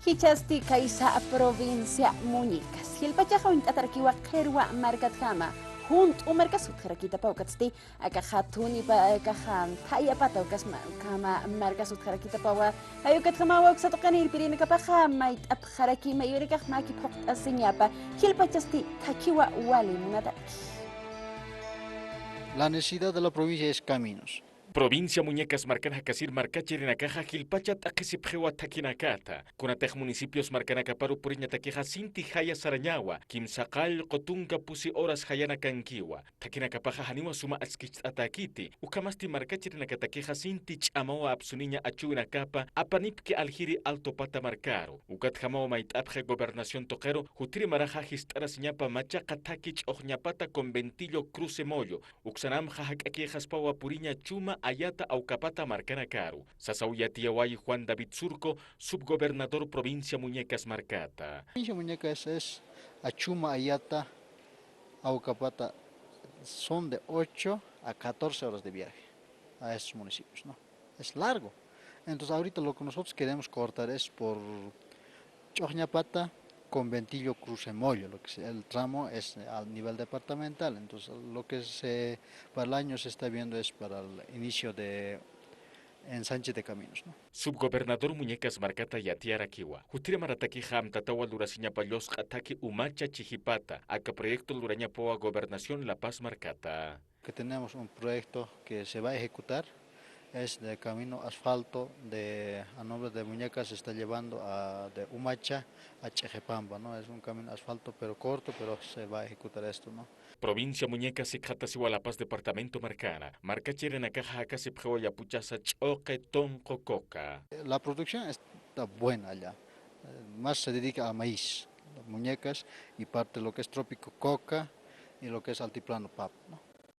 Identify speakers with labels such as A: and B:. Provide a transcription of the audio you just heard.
A: Hichasti kaisa provincia Muñecas. Hilpachaja wintatarkiwa qerwa markatkama. Junt umarkasut jarakita paukatsti akajatuni pa akajan taya pataukas kama markasut jarakita pawa ayukat kama waksatokanil pirina kapaja mait ap jaraki mayurikaj maki pokta señapa hilpachasti takiwa wali munataki.
B: La necesidad de la provincia es caminos.
C: Provincia Muñecas marcana casir marcachi renakaja gilpachat akisipjewa takinakata. Kunatej municipios marcana caparu puriña taqueja sinti jaya sarañawa. Kimsakal kotunga pusi horas jayana kankiwa. Takinakapaja haniwa suma atskich atakiti. Ukamasti marcachi renakataqueja sinti chamawa absuniña achuina capa. Apanipke aljiri alto pata marcaro. Ukat jamawa maitapje gobernación toquero. Jutiri maraja histara siñapa machaca takich ojñapata conventillo cruce mollo. Uxanam jajak aquejas pawa puriña chuma Ayata Aucapata Marcana Caro, Sasauyatia Juan David Surco, subgobernador provincia Muñecas Marcata.
B: Provincia Muñecas es Achuma, Ayata, Aucapata, son de 8 a 14 horas de viaje a esos municipios, ¿no? Es largo. Entonces ahorita lo que nosotros queremos cortar es por Chojñapata, Conventillo, Crucemollo, el tramo es al nivel departamental, entonces lo que para el año se está viendo es para el inicio de ensanche de caminos, ¿no?
C: Subgobernador Muñecas Marcata Yatiara Kiwa. Jutira Marataki Ham Tatawa Lurasiña Palos Ataki Umacha Chijipata. Aka proyecto Luraña Poa Gobernación La Paz Marcata.
B: Que tenemos un proyecto que se va a ejecutar. Es de camino asfalto a nombre de Muñecas se está llevando de Humacha a Chejepamba, ¿no? Es un camino asfalto pero corto, pero se va a ejecutar esto, ¿no?
C: Provincia Muñecas y Catasiwa La Paz Departamento Marcana. Marca Chirena Caja Casi Pjoya Puchasa Choque Tonco Coca.
B: La producción está buena allá. Más se dedica a maíz, Muñecas y parte de lo que es trópico coca y lo que es altiplano pap, ¿no?